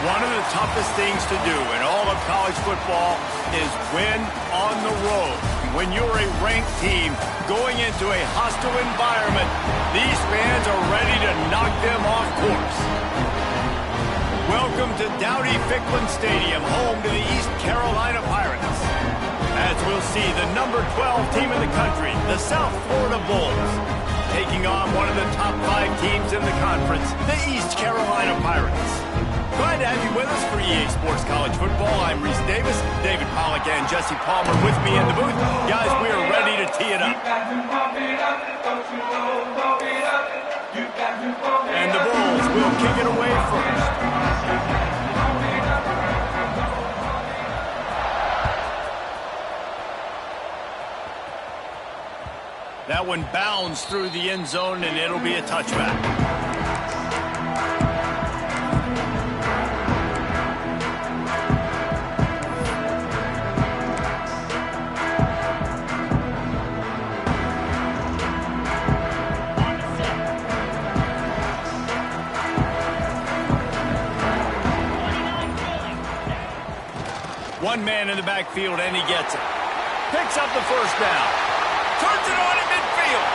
One of the toughest things to do in all of college football is win on the road. When you're a ranked team going into a hostile environment, these fans are ready to knock them off course. Welcome to Dowdy-Ficklen Stadium, home to the East Carolina Pirates. As we'll see, the number 12 team in the country, the South Florida Bulls, taking on one of the top 5 teams in the conference, the East Carolina Pirates. Glad to have you with us for EA Sports College Football. I'm Reese Davis, David Pollack and Jesse Palmer with me in the booth. Guys, we are ready to tee it up. And the Bulls will kick it away first. That one bounds through the end zone, and it'll be a touchback. One man in the backfield, and he gets it. Picks up the first down. Turns it on in midfield.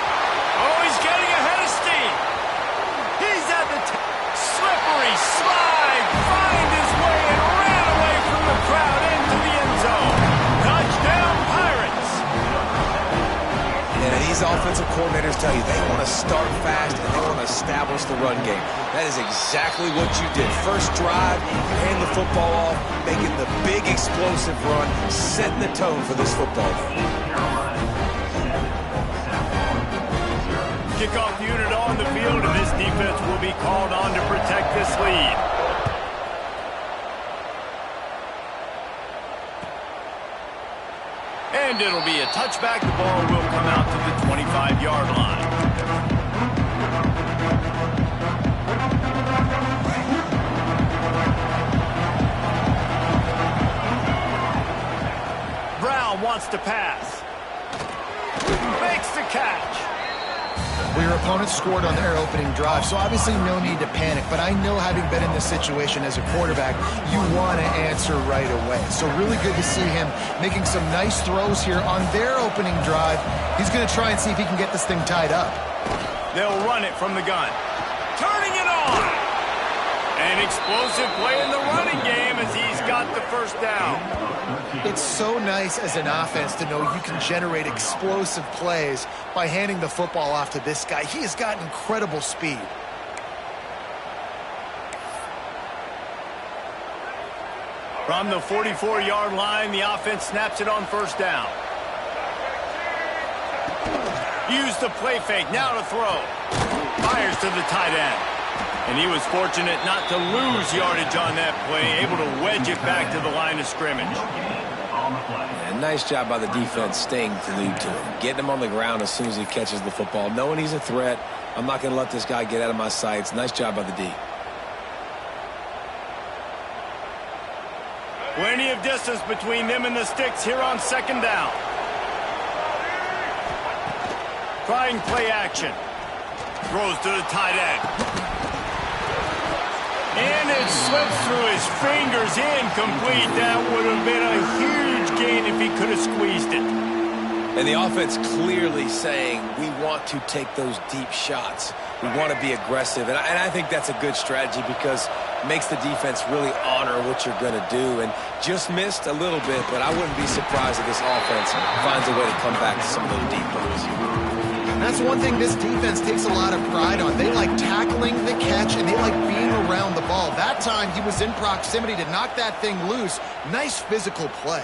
Oh, he's getting ahead of steam. He's at the slippery slide. Find his way and ran away from the crowd into the end zone. Touchdown, Pirates. Yeah, these offensive coordinators tell you they want to start fast and they want to establish the run game. That is exactly what you did. First drive, you hand the football off, making the big explosive run, setting the tone for this football game. Kickoff unit on the field, and this defense will be called on to protect this lead. And it'll be a touchback. The ball will come out to the 25-yard line. Brown wants to pass. Makes the catch. Well, your opponent scored on their opening drive, so obviously no need to panic. But I know, having been in this situation as a quarterback, you want to answer right away. So really good to see him making some nice throws here on their opening drive. He's going to try and see if he can get this thing tied up. They'll run it from the gun. Turning it on. An explosive play in the running game as he's got the first down. It's so nice as an offense to know you can generate explosive plays by handing the football off to this guy. He has got incredible speed. From the 44-yard line, the offense snaps it on first down. Use the play fake, now to throw. Fires to the tight end. And he was fortunate not to lose yardage on that play, able to wedge it back to the line of scrimmage. And nice job by the defense staying glued to him, getting him on the ground as soon as he catches the football, knowing he's a threat. I'm not going to let this guy get out of my sights. Nice job by the D. Plenty of distance between them and the sticks here on second down. Trying play action. Throws to the tight end. And it slips through his fingers, incomplete. That would have been a huge gain if he could have squeezed it. And the offense clearly saying, we want to take those deep shots. We want to be aggressive. And I think that's a good strategy because it makes the defense really honor what you're going to do. And just missed a little bit, but I wouldn't be surprised if this offense finds a way to come back to some of those deep ones. That's one thing this defense takes a lot of pride on. They like tackling the catch, and they like being around the ball. That time, he was in proximity to knock that thing loose. Nice physical play.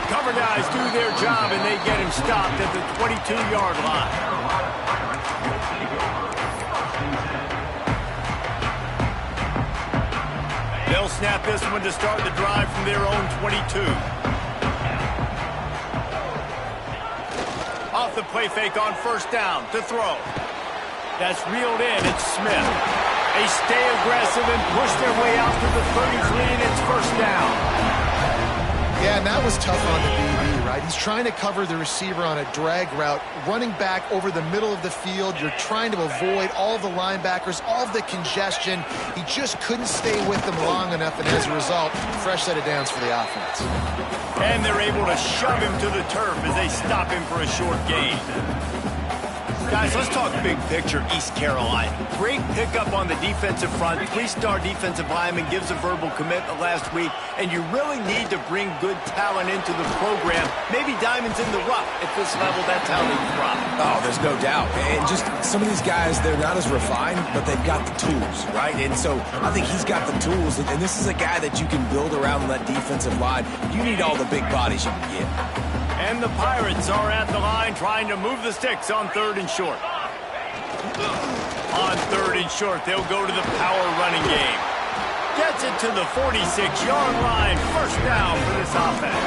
Cover guys do their job, and they get him stopped at the 22-yard line. They'll snap this one to start the drive from their own 22. Off the play fake on first down to throw. That's reeled in. It's Smith. They stay aggressive and push their way out to the 33, and it's first down. Yeah, and that was tough on the DB, right? He's trying to cover the receiver on a drag route, running back over the middle of the field. You're trying to avoid all the linebackers, all of the congestion. He just couldn't stay with them long enough, and as a result, fresh set of downs for the offense. And they're able to shove him to the turf as they stop him for a short gain. Guys, let's talk big picture East Carolina. Great pickup on the defensive front. 3-star defensive lineman gives a verbal commitment last week, and you really need to bring good talent into the program. Maybe diamonds in the rough. At this level, that's how they thrive. Oh, there's no doubt. And just some of these guys, they're not as refined, but they've got the tools, right? And so I think he's got the tools, and this is a guy that you can build around that defensive line. You need all the big bodies you can get. And the Pirates are at the line trying to move the sticks on 3rd and short. On 3rd and short, they'll go to the power running game. Gets it to the 46-yard line. First down for this offense.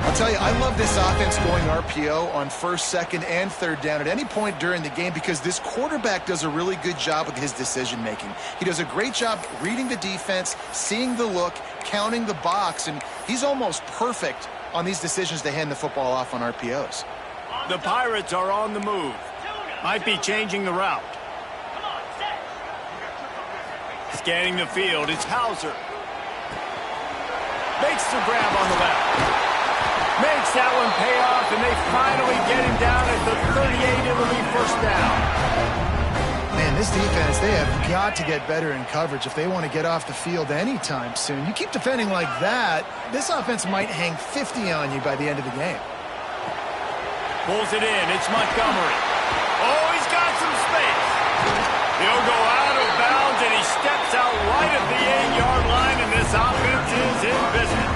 I'll tell you, I love this offense going RPO on 1st, 2nd, and 3rd down at any point during the game because this quarterback does a really good job with his decision-making. He does a great job reading the defense, seeing the look, counting the box, and he's almost perfect on these decisions to hand the football off on RPOs. The Pirates are on the move. Might be changing the route. Scanning the field, it's Hauser. Makes the grab on the left. Makes that one pay off, and they finally get him down at the 38. It'll be first down. Man, this defense, they have got to get better in coverage if they want to get off the field anytime soon. You keep defending like that, this offense might hang 50 on you by the end of the game. Pulls it in. It's Montgomery. Oh, he's got some space. He'll go out of bounds, and he steps out right at the 8-yard line, and this offense is in business.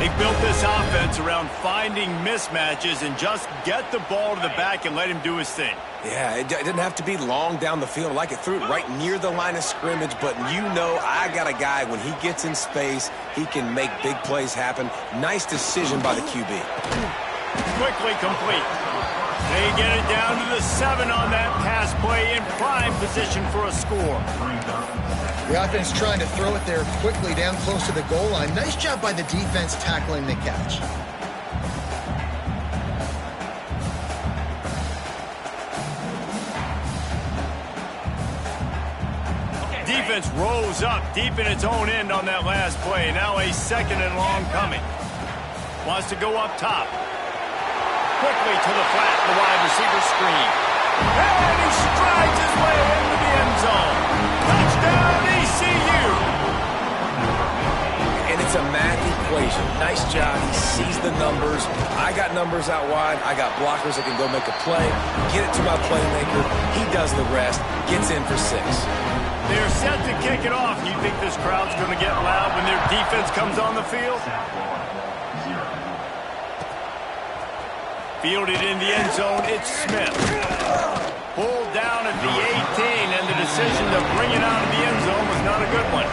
They built this offense around finding mismatches and just get the ball to the back and let him do his thing. Yeah, it didn't have to be long down the field. Like it threw it right near the line of scrimmage, but you know I got a guy, when he gets in space, he can make big plays happen. Nice decision by the QB. Quickly complete. They get it down to the 7 on that pass play in prime position for a score. The offense trying to throw it there quickly down close to the goal line. Nice job by the defense tackling the catch. Defense rose up deep in its own end on that last play. Now a 2nd and long coming. Wants to go up top. Quickly to the flat, the wide receiver screen. And he strides his way into the end zone. Touchdown, ECU! And it's a math equation. Nice job. He sees the numbers. I got numbers out wide. I got blockers that can go make a play. Get it to my playmaker. He does the rest. Gets in for 6. They're set to kick it off. You think this crowd's going to get loud when their defense comes on the field? Fielded in the end zone, it's Smith. Pulled down at the 18, and the decision to bring it out of the end zone was not a good one.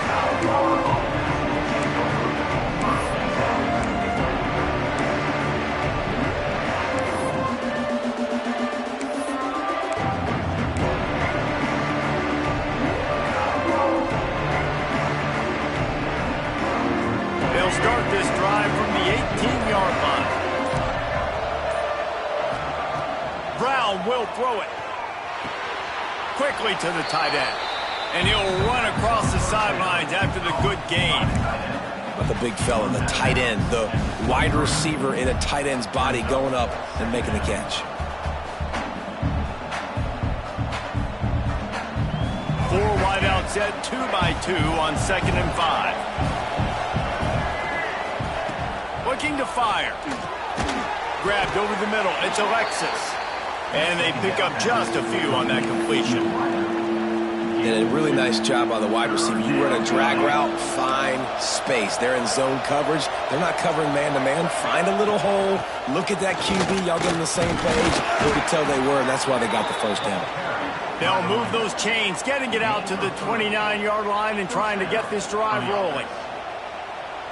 They'll start this drive from the 18-yard line. Brown will throw it. Quickly to the tight end. And he'll run across the sidelines after the good gain. But the big fella, the tight end, the wide receiver in a tight end's body going up and making the catch. 4 wide out set, 2 by 2 on 2nd and 5. Looking to fire. Grabbed over the middle. It's Alexis. And they pick up just a few on that completion. And a really nice job by the wide receiver. You run a drag route, find space. They're in zone coverage. They're not covering man-to-man. Find a little hole. Look at that QB. Y'all get on the same page. You could tell they were, and that's why they got the first down. They'll move those chains, getting it out to the 29-yard line and trying to get this drive rolling.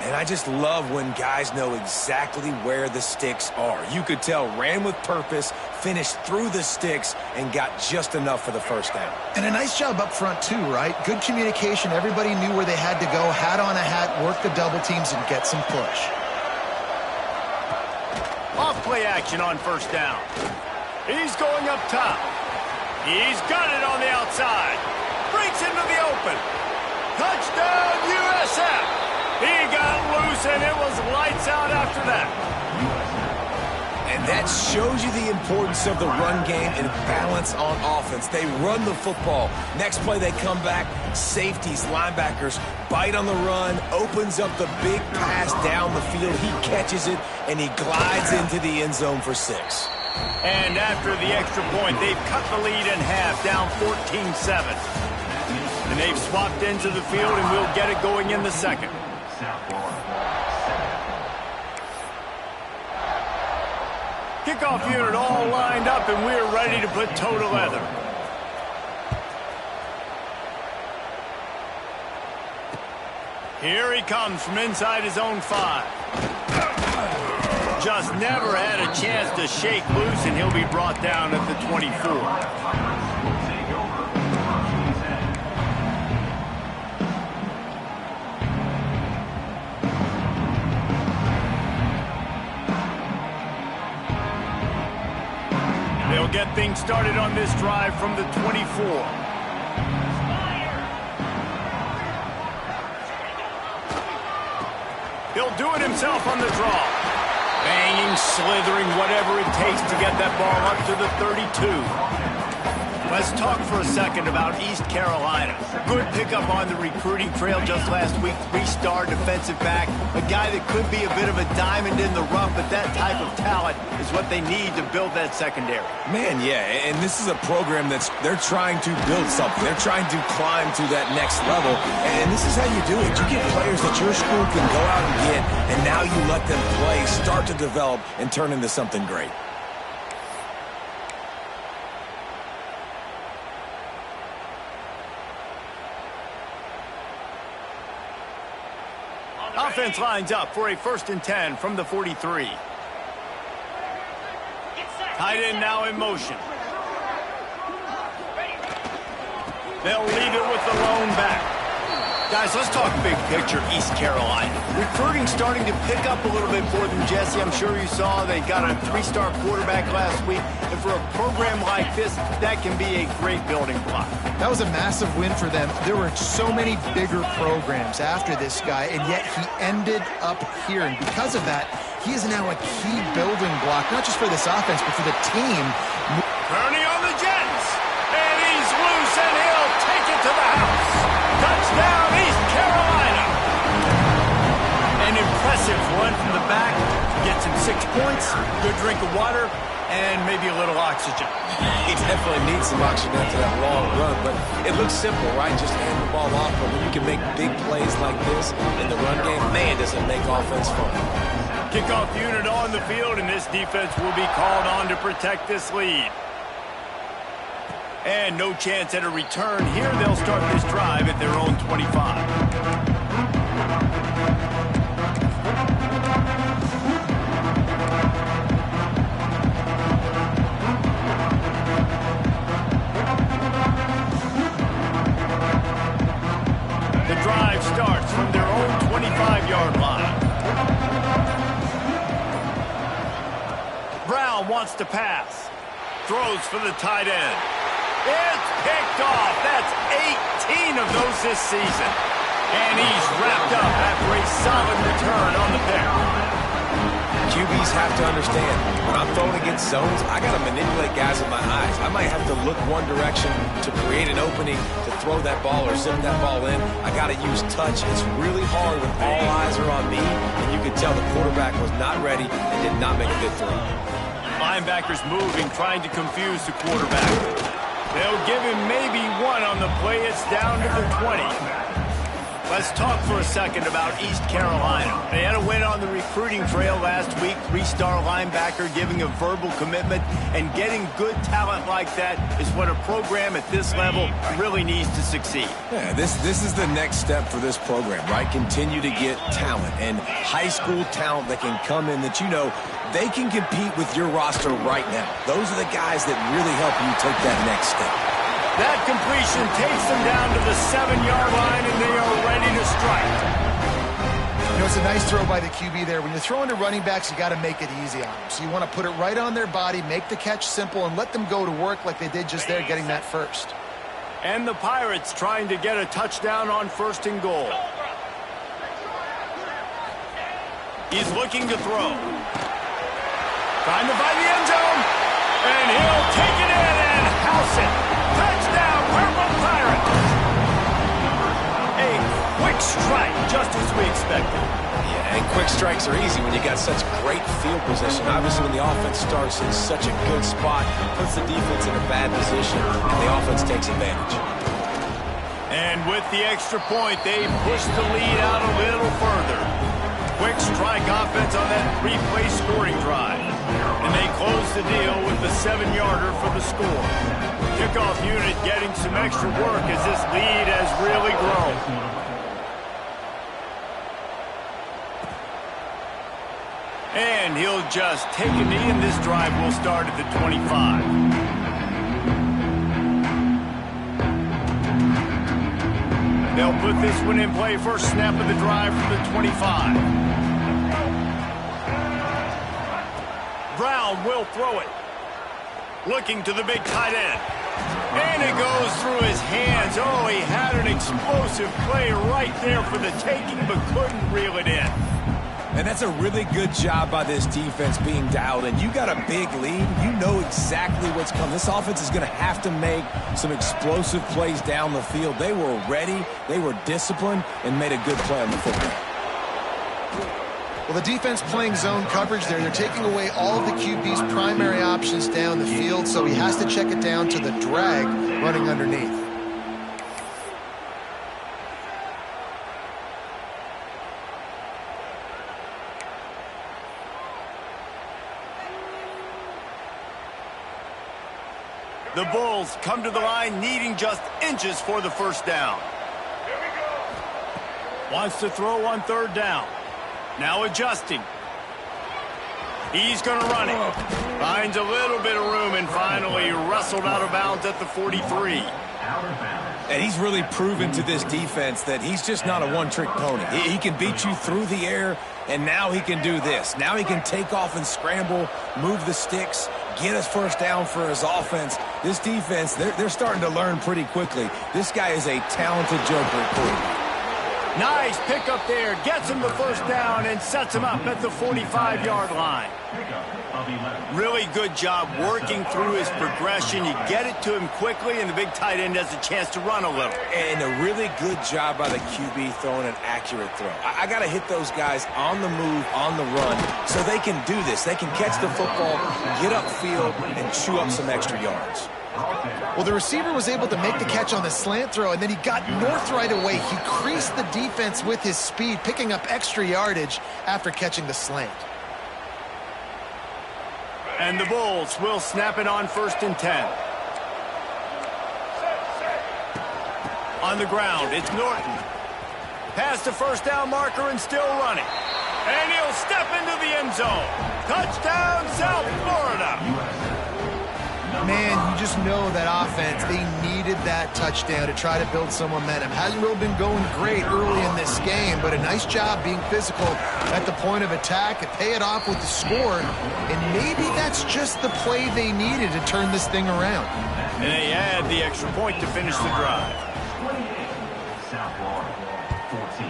And I just love when guys know exactly where the sticks are. You could tell, ran with purpose, finished through the sticks, and got just enough for the first down. And a nice job up front, too, right? Good communication. Everybody knew where they had to go, hat on a hat, work the double teams, and get some push. play action on first down. He's going up top. He's got it on the outside. Breaks into the open. Touchdown, USF. He got loose, and it was lights out after that. And that shows you the importance of the run game and balance on offense. They run the football. Next play, they come back. Safeties, linebackers, bite on the run, opens up the big pass down the field. He catches it, and he glides into the end zone for 6. And after the extra point, they've cut the lead in half, down 14-7. And they've swapped into the field, and we'll get it going in the second. Kickoff unit all lined up, and we're ready to put toe to leather. Here he comes from inside his own 5. Just never had a chance to shake loose, and he'll be brought down at the 24. They'll get things started on this drive from the 24. He'll do it himself on the draw. Banging, slithering, whatever it takes to get that ball up to the 32. Let's talk for a second about East Carolina. Good pickup on the recruiting trail just last week. 3-star defensive back. A guy that could be a bit of a diamond in the rough, but that type of talent is what they need to build that secondary. Man, yeah, and this is a program they're trying to build something. They're trying to climb to that next level, and this is how you do it. You get players that your school can go out and get, and now you let them play, start to develop, and turn into something great. Offense lines up for a 1st and 10 from the 43. Tight end now in motion. They'll leave it with the lone back. Guys, let's talk big picture East Carolina. Recruiting starting to pick up a little bit for them, Jesse. I'm sure you saw they got a 3-star quarterback last week. And for a program like this, that can be a great building block. That was a massive win for them. There were so many bigger programs after this guy, and yet he ended up here. And because of that, he is now a key building block, not just for this offense, but for the team. Kearney on the Jets. And he's loose, and he'll take it to the house. Touchdown, East Carolina. An impressive run from the back. Gets him 6 points, good drink of water, and maybe a little oxygen. He definitely needs some oxygen after that long run, but it looks simple, right? Just hand the ball off, but when you can make big plays like this in the run game, man, does it make offense fun. Kickoff unit on the field, and this defense will be called on to protect this lead. And no chance at a return here. They'll start this drive at their own 25. The drive starts from their own 25-yard line. Brown wants to pass. Throws for the tight end. It's picked off. That's 18 of those this season. And he's wrapped up after a solid return on the pick. QBs have to understand, when I'm throwing against zones, I got to manipulate guys with my eyes. I might have to look one direction to create an opening to throw that ball or zip that ball in. I got to use touch. It's really hard when all eyes are on me, and you can tell the quarterback was not ready and did not make a good throw. Linebackers moving, trying to confuse the quarterback. They'll give him maybe one on the play. It's down to the 20. Let's talk for a second about East Carolina. They had a win on the recruiting trail last week. 3-star linebacker giving a verbal commitment, and getting good talent like that is what a program at this level really needs to succeed. Yeah, this is the next step for this program, right? Continue to get talent and high school talent that can come in that they can compete with your roster right now. Those are the guys that really help you take that next step. That completion takes them down to the 7-yard line, and they are ready to strike. know, it's a nice throw by the QB there. When you're throwing to running backs, you got to make it easy on them. So you want to put it right on their body, make the catch simple, and let them go to work like they did just there, getting that first. And the Pirates trying to get a touchdown on 1st and goal. He's looking to throw. Trying to find the end zone. And he'll take it in and house it. Touchdown, Purple Pirates. A quick strike, just as we expected. Yeah, and quick strikes are easy when you got such great field position. Obviously, when the offense starts in such a good spot, puts the defense in a bad position, and the offense takes advantage. And with the extra point, they push the lead out a little further. Quick strike offense on that 3-play scoring drive. And they close the deal with the 7-yarder for the score. Kickoff unit getting some extra work as this lead has really grown. And he'll just take a knee, and this drive will start at the 25. They'll put this one in play. First snap of the drive from the 25. Brown will throw it. Looking to the big tight end. And it goes through his hands. Oh, he had an explosive play right there for the taking, but couldn't reel it in. And that's a really good job by this defense being dialed in. You got a big lead. You know exactly what's coming. This offense is going to have to make some explosive plays down the field. They were ready, they were disciplined, and made a good play on the football. Well, the defense playing zone coverage there. They're taking away all of the QB's primary options down the field, so he has to check it down to the drag running underneath. The Bulls come to the line needing just inches for the first down. Wants to throw on 3rd down. Now adjusting. He's going to run it. Finds a little bit of room and finally wrestled out of bounds at the 43. And he's really proven to this defense that he's just not a one-trick pony. He can beat you through the air, and now he can do this. Now he can take off and scramble, move the sticks, get us first down for his offense. This defense, they're starting to learn pretty quickly. This guy is a talented joker at quarterback. Nice pickup there. Gets him the first down and sets him up at the 45-yard line. Really good job working through his progression. You get it to him quickly, and the big tight end has a chance to run a little. And a really good job by the QB throwing an accurate throw. I got to hit those guys on the move, on the run, so they can do this. They can catch the football, get upfield, and chew up some extra yards. Well, the receiver was able to make the catch on the slant throw, and then he got north right away. He creased the defense with his speed, picking up extra yardage after catching the slant. And the Bulls will snap it on 1st and 10. On the ground, it's Norton. Past the first down marker and still running. And he'll step into the end zone. Touchdown, South Florida. Man, you just know that offense, they needed that touchdown to try to build some momentum. Hasn't really been going great early in this game, but a nice job being physical at the point of attack and pay it off with the score. And maybe that's just the play they needed to turn this thing around. And they add the extra point to finish the drive. 28, South Florida, 14.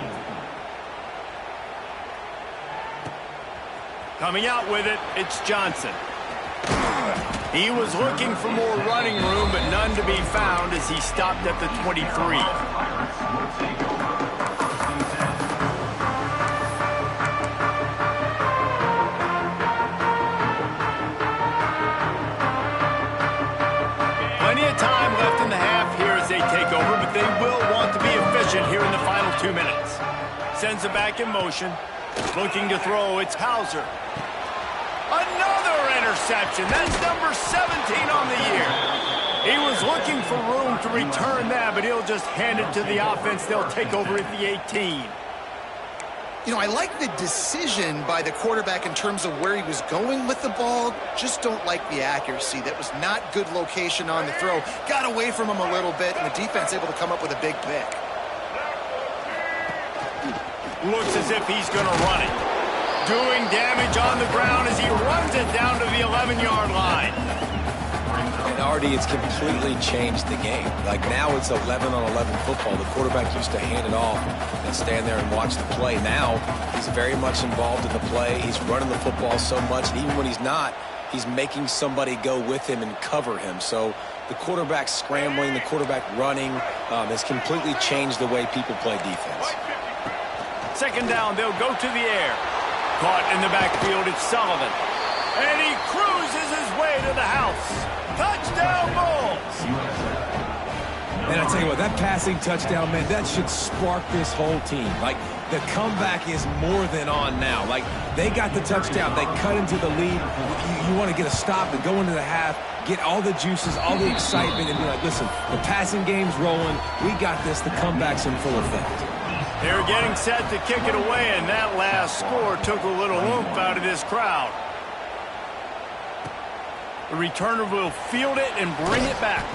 Coming out with it, it's Johnson. He was looking for more running room, but none to be found as he stopped at the 23. Plenty of time left in the half here as they take over, but they will want to be efficient here in the final 2 minutes. Sends it back in motion. Looking to throw, it's Hauser. Another interception. That's number 17 on the year. He was looking for room to return that, but he'll just hand it to the offense. They'll take over at the 18. You know, I like the decision by the quarterback in terms of where he was going with the ball. Just don't like the accuracy. That was not good location on the throw. Got away from him a little bit, and the defense able to come up with a big pick. Looks as if he's going to run it. Doing damage on the ground as he runs it down to the 11-yard line. And Artie, it's completely changed the game. Like now it's 11-on-11 football. The quarterback used to hand it off and stand there and watch the play. Now he's very much involved in the play. He's running the football so much, and even when he's not, he's making somebody go with him and cover him. So the quarterback scrambling, the quarterback running has completely changed the way people play defense. Second down, they'll go to the air. Caught in the backfield, it's Sullivan. And he cruises his way to the house. Touchdown, Bulls! And I tell you what, that passing touchdown, man, that should spark this whole team. Like, the comeback is more than on now. Like, they got the touchdown. They cut into the lead. You want to get a stop and go into the half, get all the juices, all the excitement, and be like, listen, the passing game's rolling. We got this. The comeback's in full effect. They're getting set to kick it away, and that last score took a little oomph out of this crowd. The returner will field it and bring it back.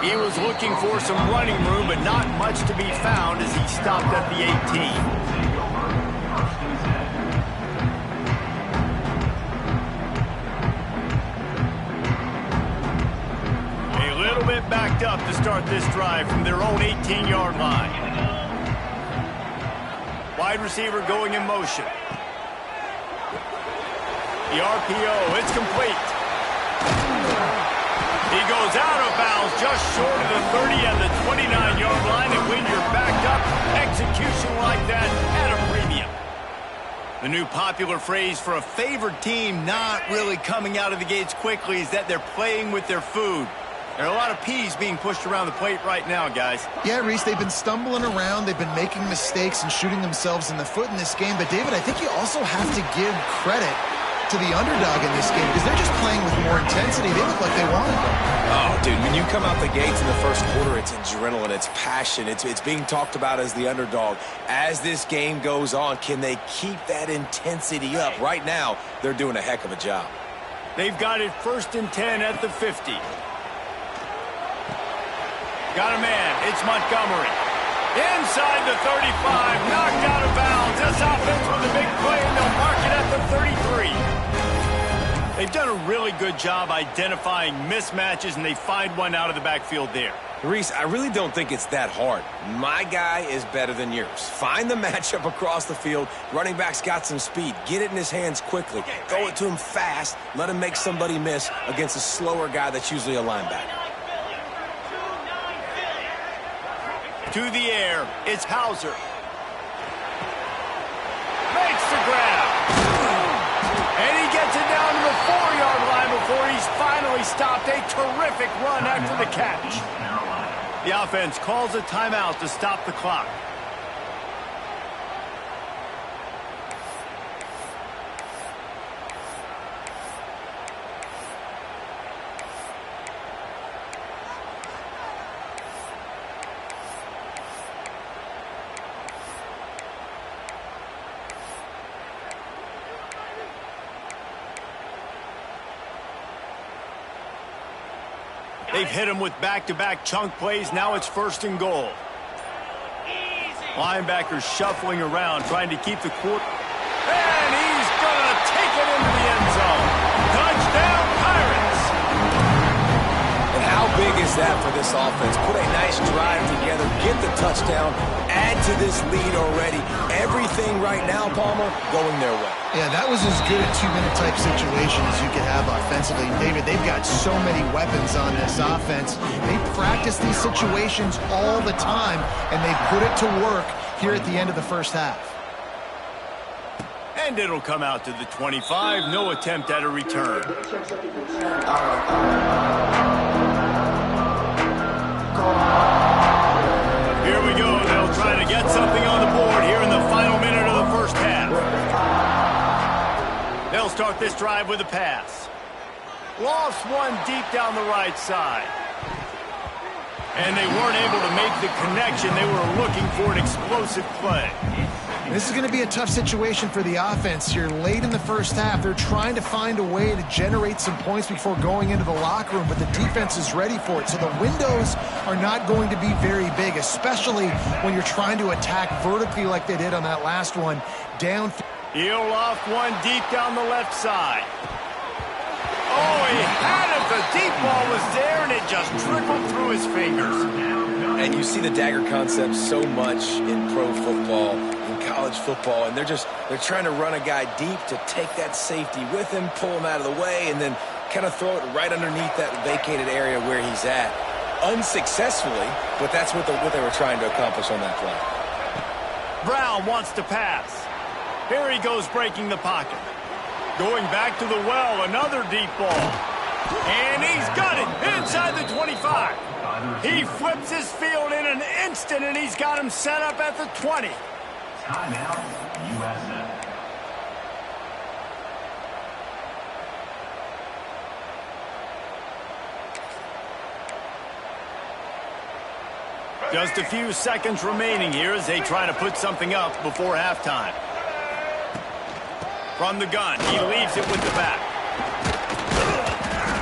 He was looking for some running room, but not much to be found as he stopped at the 18. A little bit backed up to start this drive from their own 18-yard line. Wide receiver going in motion. The RPO, it's complete. He goes out of bounds just short of the 30 and the 29-yard line, and when you're backed up, execution like that at a premium. The new popular phrase for a favored team not really coming out of the gates quickly is that they're playing with their food. There are a lot of peas being pushed around the plate right now, guys. Yeah, Reese, they've been stumbling around. They've been making mistakes and shooting themselves in the foot in this game. But, David, I think you also have to give credit to the underdog in this game because they're just playing with more intensity. They look like they wanted it. Oh, dude, when you come out the gates in the first quarter, it's adrenaline, it's passion, it's being talked about as the underdog. As this game goes on, can they keep that intensity up? Right now, they're doing a heck of a job. They've got it 1st and 10 at the 50. Got a man, it's Montgomery. Inside the 35, knocked out of bounds. This offense with a big play, and they'll mark it at the 33. They've done a really good job identifying mismatches, and they find one out of the backfield there. Reese, I really don't think it's that hard. My guy is better than yours. Find the matchup across the field. Running back's got some speed. Get it in his hands quickly. Throw it to him fast. Let him make somebody miss against a slower guy that's usually a linebacker. To the air, it's Hauser. Makes the grab. And he gets it down to the 4-yard line before he's finally stopped. A terrific run after the catch. The offense calls a timeout to stop the clock. They've hit him with back-to-back chunk plays. Now it's 1st and goal. Linebackers shuffling around, trying to keep the quarter. And he's going to take it into the end zone. Touchdown, Pirates! And how big is that for this offense? Put a nice drive together, get the touchdown, add to this lead already. Everything right now, Palmer, going their way. Yeah, that was as good a 2-minute type situation as you could have offensively. David, they've got so many weapons on this offense. They practice these situations all the time, and they put it to work here at the end of the first half. And it'll come out to the 25. No attempt at a return. Here we go. They'll try to get something on the board here in the final minute of the first half. They'll start this drive with a pass. Lost one deep down the right side. And they weren't able to make the connection. They were looking for an explosive play. This is going to be a tough situation for the offense here. Late in the first half, they're trying to find a way to generate some points before going into the locker room, but the defense is ready for it. So the windows are not going to be very big, especially when you're trying to attack vertically like they did on that last one. Down. He'll off one deep down the left side. Oh, he had it. The deep ball was there, and it just trickled through his fingers. And you see the dagger concept so much in pro football, in college football, and they're trying to run a guy deep to take that safety with him, pull him out of the way, and then kind of throw it right underneath that vacated area where he's at. Unsuccessfully, but that's what they were trying to accomplish on that play. Brown wants to pass. Here he goes breaking the pocket. Going back to the well, another deep ball. And he's got it inside the 25. He flips his field in an instant, and he's got him set up at the 20. Timeout, USA. Just a few seconds remaining here as they try to put something up before halftime. From the gun, he leaves it with the back.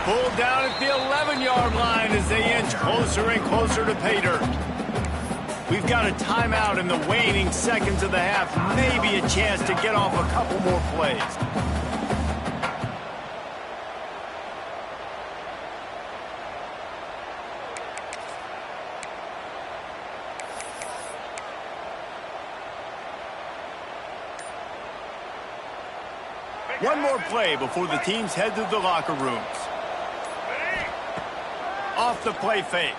Pulled down at the 11-yard line as they inch closer and closer to pay dirt. We've got a timeout in the waning seconds of the half. Maybe a chance to get off a couple more plays. One more play before the teams head to the locker rooms. Off the play fake.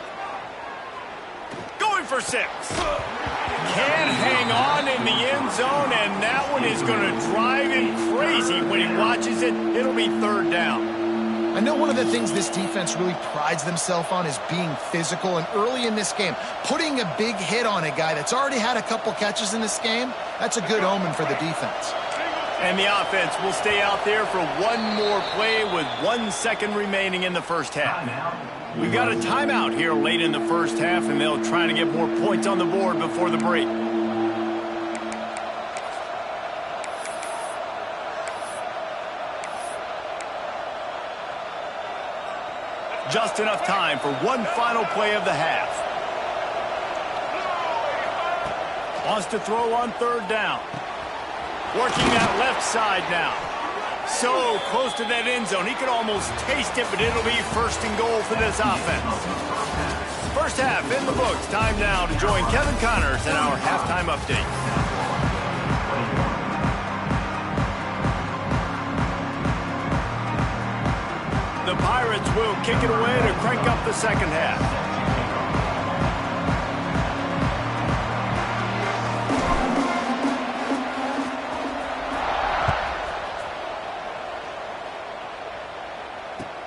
Going for 6. Can't hang on in the end zone, and that one is going to drive him crazy when he watches it. It'll be 3rd down. I know one of the things this defense really prides themselves on is being physical, and early in this game, putting a big hit on a guy that's already had a couple catches in this game, that's a good omen for the defense. And the offense will stay out there for one more play with 1 second remaining in the first half. We've got a timeout here late in the first half, and they'll try to get more points on the board before the break. Just enough time for one final play of the half. Wants to throw on 3rd down. Working that left side now. So close to that end zone. He could almost taste it, but it'll be 1st and goal for this offense. First half in the books. Time now to join Kevin Connors in our halftime update. The Pirates will kick it away to crank up the second half.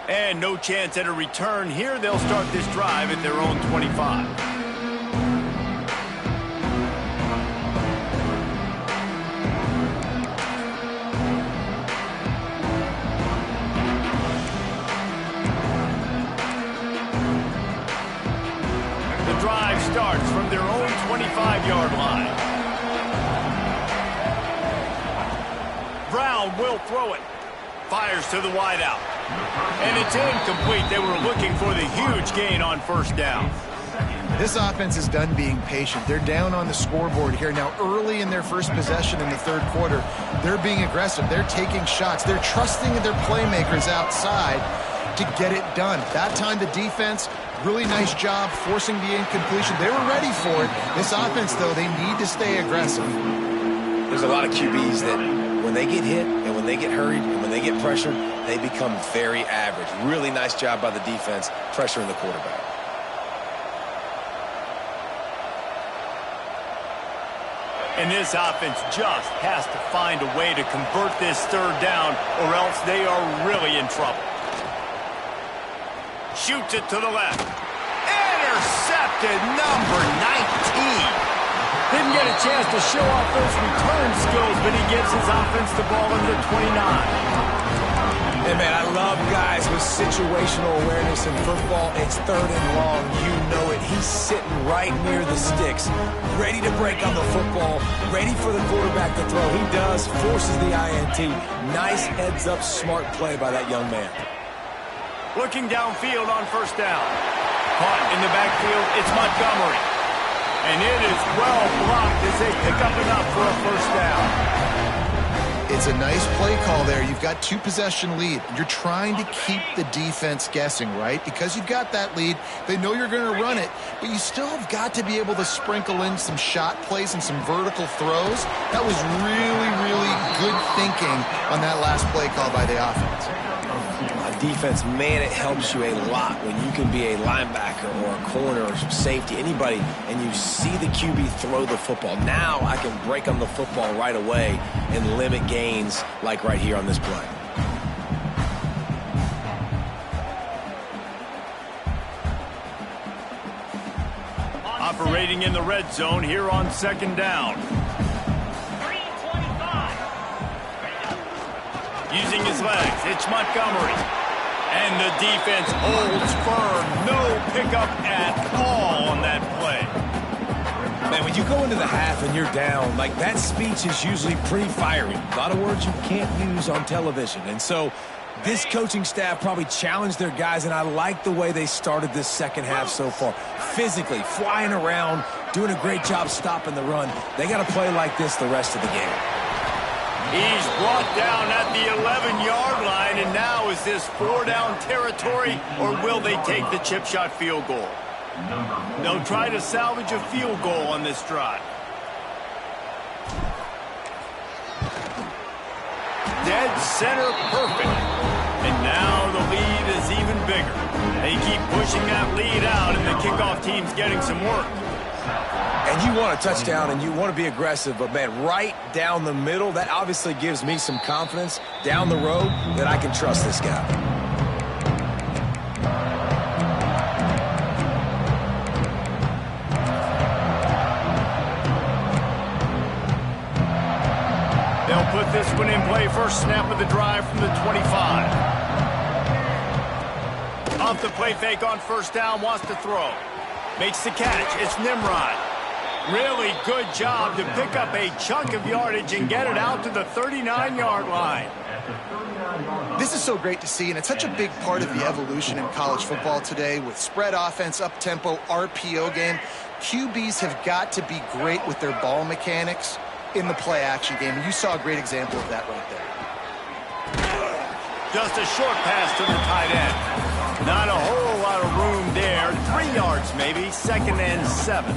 And no chance at a return here. They'll start this drive at their own 25. The drive starts from their own 25-yard line. Brown will throw it. Fires to the wideout. And it's incomplete. They were looking for the huge gain on 1st down. This offense is done being patient. They're down on the scoreboard here. Now, early in their first possession in the 3rd quarter, they're being aggressive. They're taking shots. They're trusting their playmakers outside to get it done. That time, the defense, really nice job forcing the incompletion. They were ready for it. This offense, though, they need to stay aggressive. There's a lot of QBs that when they get hit and when they get hurried and when they get pressured, they become very average. Really nice job by the defense pressuring the quarterback. And this offense just has to find a way to convert this 3rd down, or else they are really in trouble. Shoots it to the left. Intercepted, number 19. Didn't get a chance to show off those return skills, but he gives his offense the ball in the 29. And, man, I love guys with situational awareness in football. It's 3rd and long. You know it. He's sitting right near the sticks, ready to break on the football, ready for the quarterback to throw. He does, forces the INT. Nice heads-up, smart play by that young man. Looking downfield on 1st down. Caught in the backfield, it's Montgomery. And it is well blocked as they pick up enough for a 1st down. It's a nice play call there. You've got 2-possession lead. You're trying to keep the defense guessing, right? Because you've got that lead. They know you're going to run it, but you still have got to be able to sprinkle in some shot plays and some vertical throws. That was really, really good thinking on that last play call by the offense. Defense, man, it helps you a lot when you can be a linebacker or a corner or safety, anybody, and you see the QB throw the football. Now I can break on the football right away and limit gains like right here on this play. Operating in the red zone here on 2nd down. Using his legs, it's Montgomery. And the defense holds firm. No pickup at all on that play. Man, when you go into the half and you're down, like that speech is usually pretty fiery. A lot of words you can't use on television. And so this coaching staff probably challenged their guys, and I like the way they started this 2nd half so far. Physically, flying around, doing a great job stopping the run. They got to play like this the rest of the game. He's brought down at the 11-yard line, and now is this 4-down territory, or will they take the chip shot field goal? They'll try to salvage a field goal on this drive. Dead center perfect. And now the lead is even bigger. They keep pushing that lead out, and the kickoff team's getting some work. And you want a touchdown and you want to be aggressive, but, man, right down the middle, that obviously gives me some confidence down the road that I can trust this guy. They'll put this one in play. First snap of the drive from the 25. Off the play fake on 1st down, wants to throw. Makes the catch. It's Nimrod. Really good job to pick up a chunk of yardage and get it out to the 39-yard line. This is so great to see, and it's such a big part of the evolution in college football today with spread offense, up-tempo, RPO game. QBs have got to be great with their ball mechanics in the play-action game, and you saw a great example of that right there. Just a short pass to the tight end. Not a whole lot of room there. 3 yards maybe, 2nd and 7.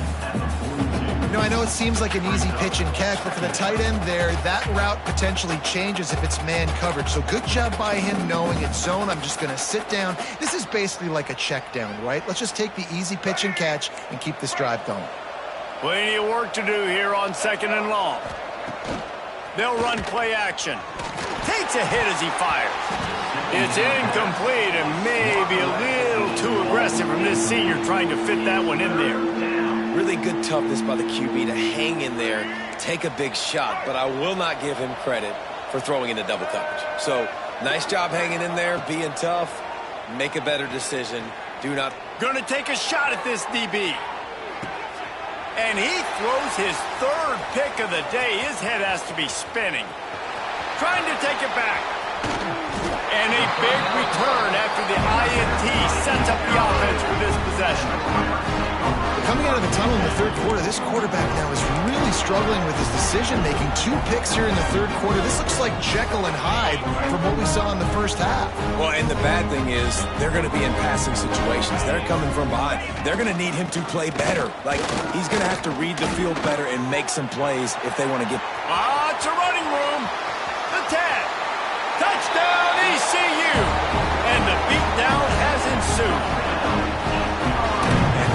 You know, I know it seems like an easy pitch and catch, but for the tight end there, that route potentially changes if it's man coverage. So good job by him knowing it's zone. I'm just going to sit down. This is basically like a check down, right? Let's just take the easy pitch and catch and keep this drive going. Plenty of work to do here on 2nd and long. They'll run play action. Takes a hit as he fires. It's incomplete and maybe a little too aggressive from this senior trying to fit that one in there. Really good toughness by the QB to hang in there, take a big shot, but I will not give him credit for throwing into double coverage. So, nice job hanging in there, being tough, make a better decision. Do not... Gonna take a shot at this DB. And he throws his 3rd pick of the day. His head has to be spinning. Trying to take it back. And a big return after the INT sets up the offense for this possession. Coming out of the tunnel in the 3rd quarter, this quarterback now is really struggling with his decision-making. 2 picks here in the 3rd quarter. This looks like Jekyll and Hyde from what we saw in the 1st half. Well, and the bad thing is they're going to be in passing situations. They're coming from behind. They're going to need him to play better. Like, he's going to have to read the field better and make some plays if they want to get... It's a running room. The 10. Touchdown, ECU. And the beatdown has ensued.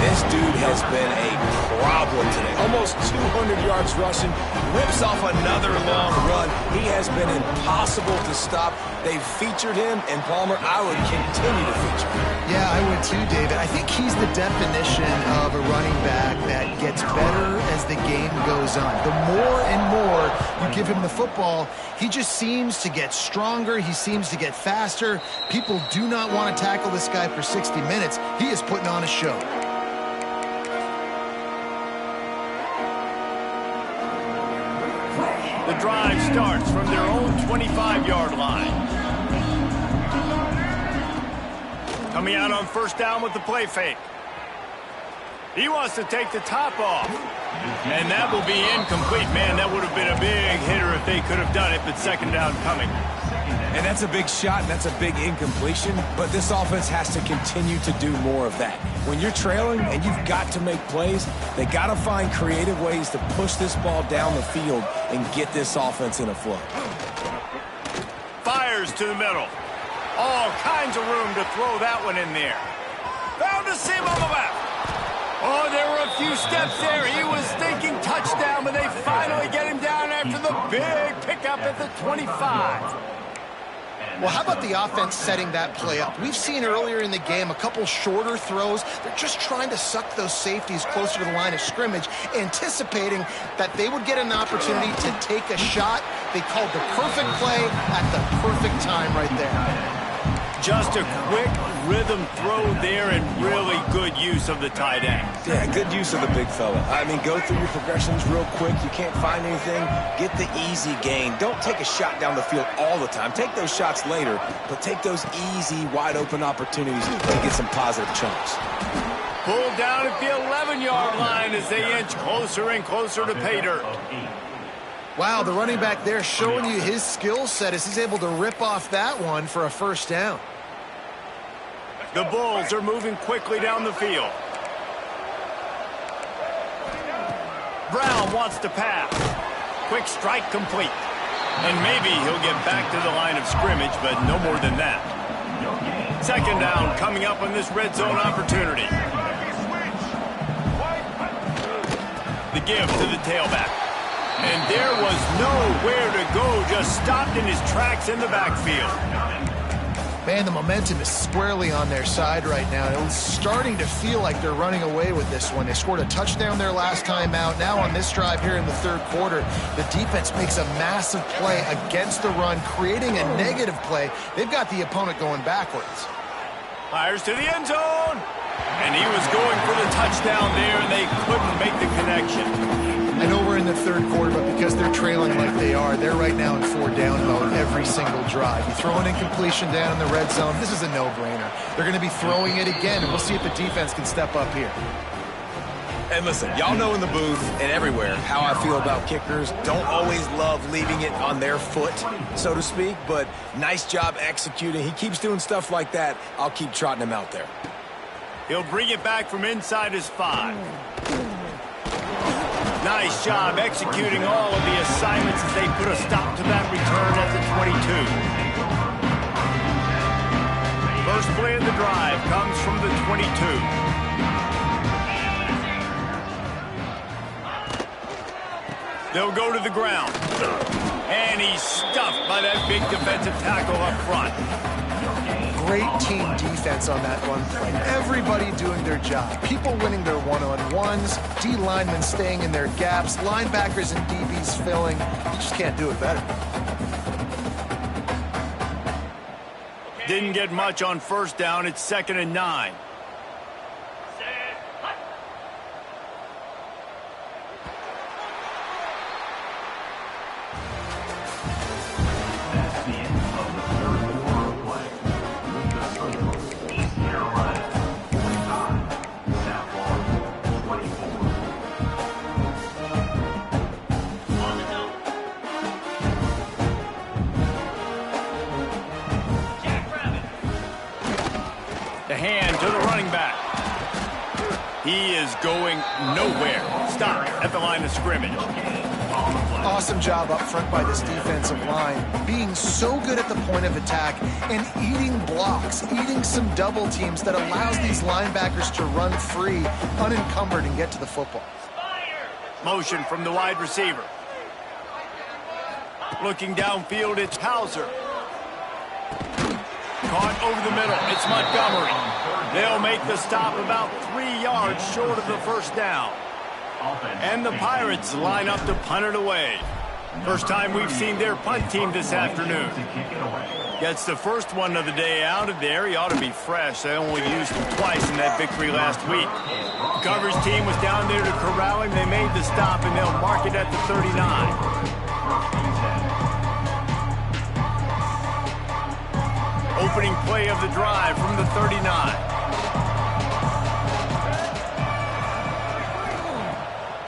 This dude has been a problem today. Almost 200 yards rushing. Whips off another long run. He has been impossible to stop. They've featured him, and Palmer, I would continue to feature him. Yeah, I would too, David. I think he's the definition of a running back that gets better as the game goes on. The more and more you give him the football, he just seems to get stronger. He seems to get faster. People do not want to tackle this guy for 60 minutes. He is putting on a show. The drive starts from their own 25-yard line. Coming out on first down with the play fake. He wants to take the top off. And that will be incomplete. Man, that would have been a big hitter if they could have done it, but second down coming. And that's a big shot, and that's a big incompletion, but this offense has to continue to do more of that. When you're trailing and you've got to make plays, they got to find creative ways to push this ball down the field and get this offense in a flow. Fires to the middle. All kinds of room to throw that one in there. Found a seam on the left. Oh, there were a few steps there. He was thinking touchdown, but they finally get him down after the big pickup at the 25. Well, how about the offense setting that play up? We've seen earlier in the game a couple shorter throws. They're just trying to suck those safeties closer to the line of scrimmage, anticipating that they would get an opportunity to take a shot. They called the perfect play at the perfect time right there. Just a quick rhythm throw there and really good use of the tight end. Yeah, good use of the big fella. I mean, go through your progressions real quick. You can't find anything. Get the easy gain. Don't take a shot down the field all the time. Take those shots later, but take those easy, wide-open opportunities to get some positive chunks. Pulled down at the 11-yard line as they inch closer and closer to pay dirt. Wow, the running back there showing you his skill set as he's able to rip off that one for a first down. The Bulls are moving quickly down the field. Brown wants to pass. Quick strike complete. And maybe he'll get back to the line of scrimmage, but no more than that. Second down coming up on this red zone opportunity. The give to the tailback. And there was nowhere to go, just stopped in his tracks in the backfield. Man, the momentum is squarely on their side right now. It's starting to feel like they're running away with this one. They scored a touchdown their last time out. Now on this drive here in the third quarter, the defense makes a massive play against the run, creating a negative play. They've got the opponent going backwards. Fires to the end zone. And he was going for the touchdown there, and they couldn't make the connection. I know we're in the third quarter, but because they're trailing like they are, they're right now in four-down mode every single drive. You throw an incompletion down in the red zone, this is a no-brainer. They're going to be throwing it again, and we'll see if the defense can step up here. And listen, y'all know in the booth and everywhere how I feel about kickers. Don't always love leaving it on their foot, so to speak, but nice job executing. He keeps doing stuff like that. I'll keep trotting him out there. He'll bring it back from inside his 5. Nice job executing all of the assignments as they put a stop to that return at the 22. First play of the drive comes from the 22. They'll go to the ground. And he's stuffed by that big defensive tackle up front. Great team defense on that run play. Everybody doing their job. People winning their one-on-ones, D linemen staying in their gaps, linebackers and DBs filling. You just can't do it better. Didn't get much on first down. It's 2nd and 9. Hand to the running back. He is going nowhere. Stop at the line of scrimmage. Awesome job up front by this defensive line, being so good at the point of attack and eating blocks, eating some double teams that allows these linebackers to run free, unencumbered, and get to the football. Motion from the wide receiver. Looking downfield, it's Hauser. Caught over the middle, it's Montgomery. They'll make the stop about 3 yards short of the first down. And the Pirates line up to punt it away. First time we've seen their punt team this afternoon. Gets the first one of the day out of there. He ought to be fresh. They only used him twice in that victory last week. The coverage team was down there to corral him. They made the stop, and they'll mark it at the 39. Opening play of the drive from the 39.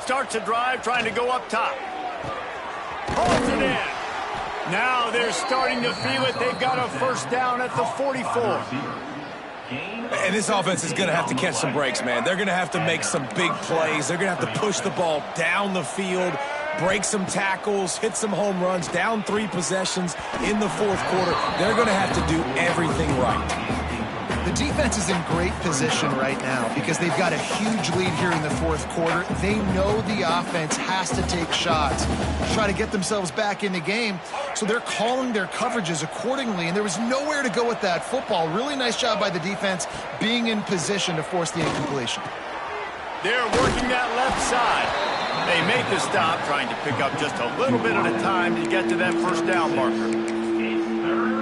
Starts a drive trying to go up top. Holds it in. Now they're starting to feel it. They've got a first down at the 44. And this offense is going to have to catch some breaks, man. They're going to have to make some big plays. They're going to have to push the ball down the field, break some tackles, hit some home runs, down 3 possessions in the fourth quarter. They're going to have to do everything right. The defense is in great position right now because they've got a huge lead here in the fourth quarter. They know the offense has to take shots to try to get themselves back in the game, so they're calling their coverages accordingly, and there was nowhere to go with that football. Really nice job by the defense being in position to force the incompletion. They're working that left side. They make the stop, trying to pick up just a little bit at a time to get to that first down marker.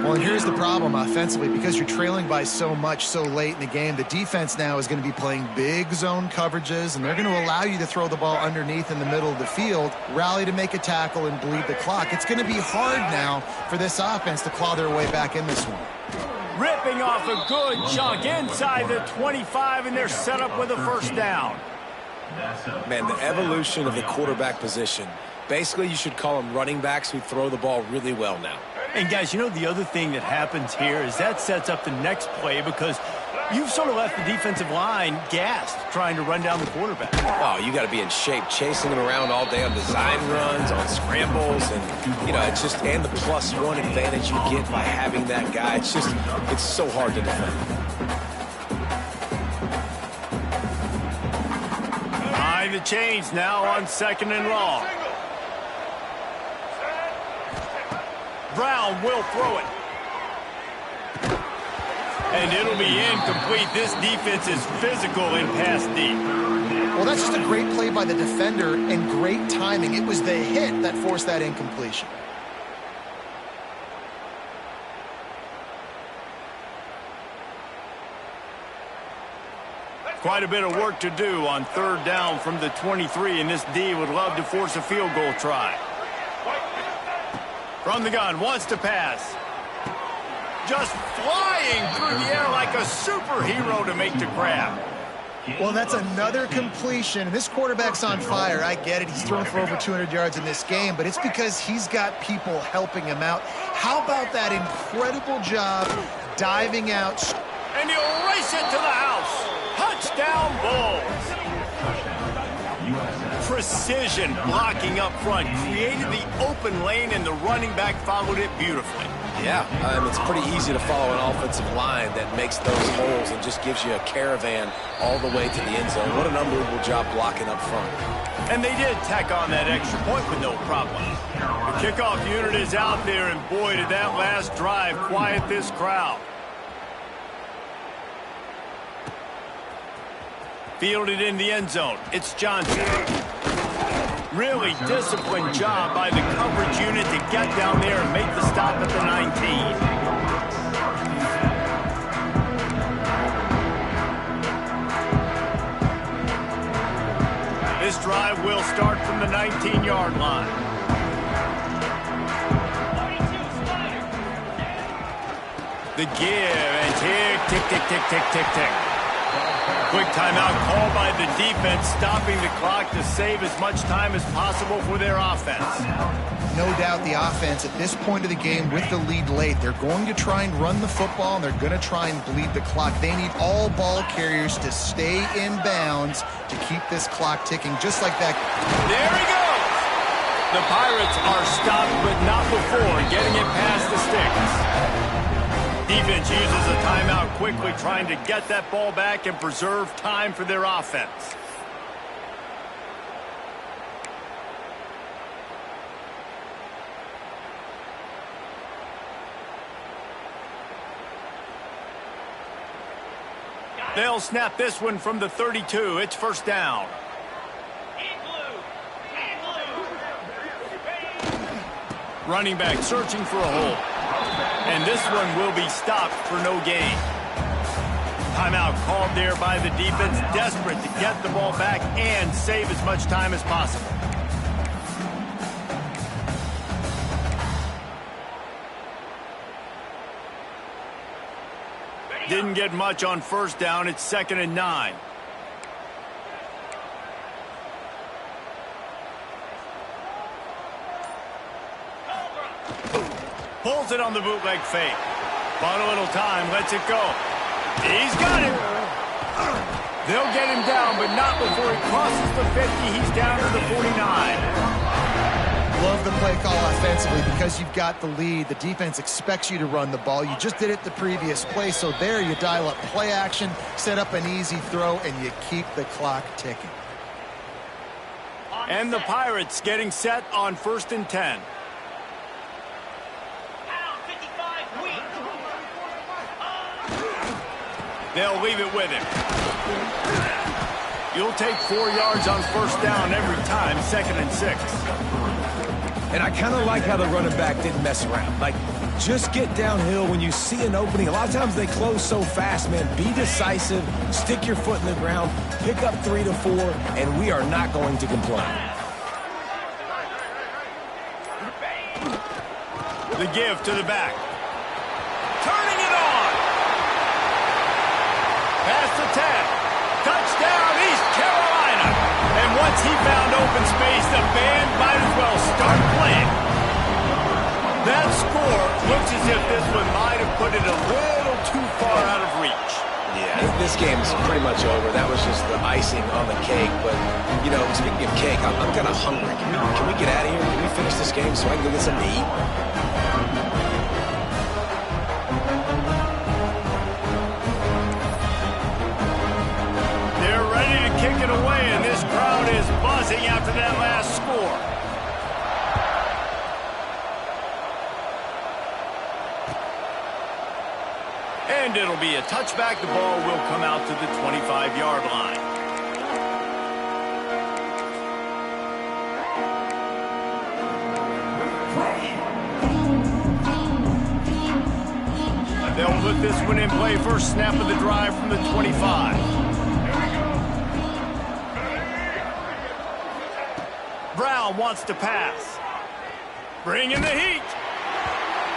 Well, and here's the problem offensively. Because you're trailing by so much so late in the game, the defense now is going to be playing big zone coverages, and they're going to allow you to throw the ball underneath in the middle of the field, rally to make a tackle, and bleed the clock. It's going to be hard now for this offense to claw their way back in this one. Ripping off a good chunk inside the 25, and they're set up with a first down. Man, the evolution of the quarterback position. Basically, you should call them running backs who throw the ball really well now. And guys, you know the other thing that happens here is that sets up the next play because you've sort of left the defensive line gassed trying to run down the quarterback. Oh, you got to be in shape, chasing him around all day on design runs, on scrambles, and, you know, it's just, and the +1 advantage you get by having that guy. It's just, it's so hard to defend. Behind the chains now on 2nd and long. Brown will throw it. And it'll be incomplete. This defense is physical and pass deep. Well, that's just a great play by the defender and great timing. It was the hit that forced that incompletion. Quite a bit of work to do on 3rd down from the 23, and this D would love to force a field goal try. From the gun, wants to pass. Just flying through the air like a superhero to make the grab. Well, that's another completion. This quarterback's on fire. I get it. He's thrown for over 200 yards in this game, but it's because he's got people helping him out. How about that incredible job diving out? And he'll race it to the house. Touchdown, Bulls. Precision blocking up front created the open lane, and the running back followed it beautifully. Yeah, it's pretty easy to follow an offensive line that makes those holes and just gives you a caravan all the way to the end zone. What an unbelievable job blocking up front. And they did tack on that extra point with no problem. The kickoff unit is out there, and boy, did that last drive quiet this crowd. Fielded in the end zone. It's Johnson. Really disciplined job by the coverage unit to get down there and make the stop at the 19. This drive will start from the 19-yard line. The give and tick, tick, tick, tick, tick, tick, tick. Quick timeout called by the defense, stopping the clock to save as much time as possible for their offense. No doubt the offense at this point of the game with the lead late, they're going to try and run the football, and they're going to try and bleed the clock. They need all ball carriers to stay in bounds to keep this clock ticking, just like that. There he goes! The Pirates are stopped, but not before getting it past the sticks. Defense uses a timeout quickly, trying to get that ball back and preserve time for their offense. They'll snap this one from the 32. It's first down. Running back searching for a hole. And this one will be stopped for no gain. Timeout called there by the defense, desperate to get the ball back and save as much time as possible. Didn't get much on first down. It's 2nd and 9. Pulls it on the bootleg fake. Bought a little time, lets it go. He's got him. They'll get him down, but not before he crosses the 50. He's down to the 49. Love the play call offensively because you've got the lead. The defense expects you to run the ball. You just did it the previous play, so there you dial up play action, set up an easy throw, and you keep the clock ticking. And the Pirates getting set on 1st and 10. They'll leave it with him. You'll take 4 yards on first down every time, 2nd and 6. And I kind of like how the running back didn't mess around. Like, just get downhill when you see an opening. A lot of times they close so fast, man. Be decisive, stick your foot in the ground, pick up 3 to 4, and we are not going to complain. The give to the back. Turning it on. Past the 10. Touchdown, East Carolina. And once he found open space, the band might as well start playing. That score looks as if this one might have put it a little too far out of reach. Yeah, this game is pretty much over. That was just the icing on the cake. But, you know, speaking of cake, I'm kind of hungry. Can we get out of here? Can we finish this game so I can go get something to eat? They're ready to kick it away, and this crowd is buzzing after that last score. And it'll be a touchback. The ball will come out to the 25-yard line. They'll put this one in play. First snap of the drive from the 25. Brown wants to pass. Bringing the heat.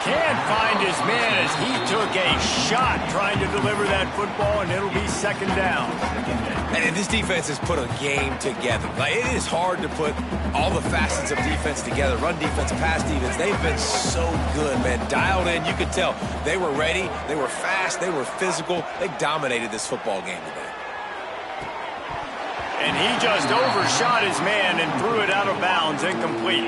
Can't find his man as he took a shot trying to deliver that football, and it'll be 2nd down. And this defense has put a game together. Like, it is hard to put all the facets of defense together. Run defense, pass defense. They've been so good, man. Dialed in. You could tell they were ready. They were fast. They were physical. They dominated this football game today. And he just overshot his man and threw it out of bounds, incomplete.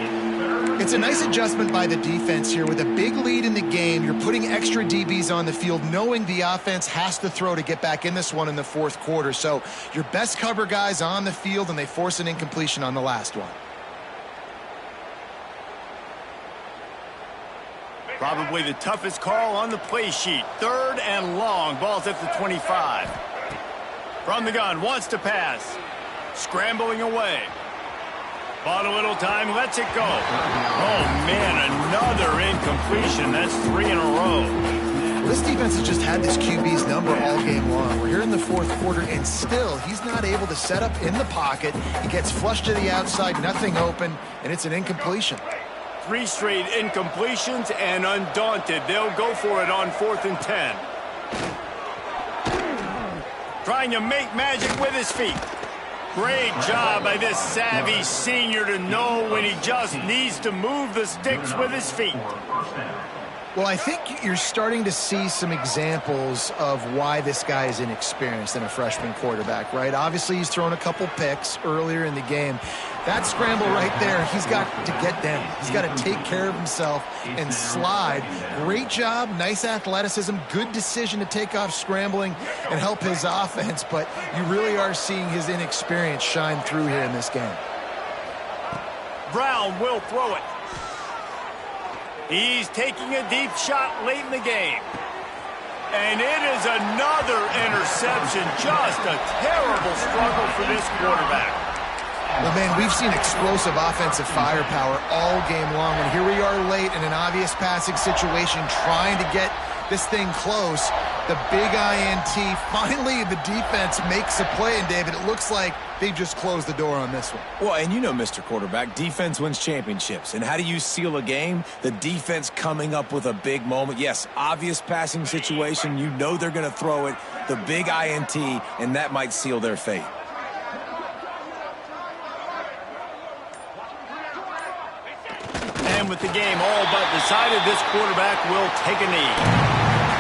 It's a nice adjustment by the defense here. With a big lead in the game, you're putting extra DBs on the field, knowing the offense has to throw to get back in this one in the 4th quarter. So your best cover guys on the field, and they force an incompletion on the last one. Probably the toughest call on the play sheet. 3rd and long. Ball's at the 25. From the gun, wants to pass. Scrambling away. Bought a little time, lets it go. Oh, man, another incompletion. That's 3 in a row. Well, this defense has just had this QB's number all game long. We're here in the 4th quarter, and still he's not able to set up in the pocket. He gets flushed to the outside, nothing open, and it's an incompletion. 3 straight incompletions, and undaunted, they'll go for it on 4th and 10. Trying to make magic with his feet. Great job by this savvy senior to know when he just needs to move the sticks with his feet. Well, I think you're starting to see some examples of why this guy is inexperienced in a freshman quarterback, right? Obviously, he's thrown a couple picks earlier in the game. That scramble right there, he's got to get down. He's got to take care of himself and slide. Great job, nice athleticism, good decision to take off scrambling and help his offense, but you really are seeing his inexperience shine through here in this game. Brown will throw it. He's taking a deep shot late in the game. And it is another interception. Just a terrible struggle for this quarterback. Well, man, we've seen explosive offensive firepower all game long, and here we are late in an obvious passing situation trying to get this thing close. The big INT, finally the defense makes a play, and David, it looks like they just closed the door on this one. Well, and you know, Mr. Quarterback, defense wins championships. And how do you seal a game? The defense coming up with a big moment. Yes, obvious passing situation. You know they're going to throw it. The big INT, and that might seal their fate. And with the game all but decided, this quarterback will take a knee.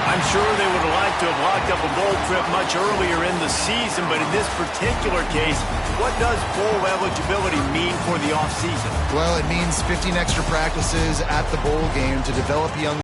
I'm sure they would have liked to have locked up a bowl trip much earlier in the season, but in this particular case, what does bowl eligibility mean for the offseason? Well, it means 15 extra practices at the bowl game to develop young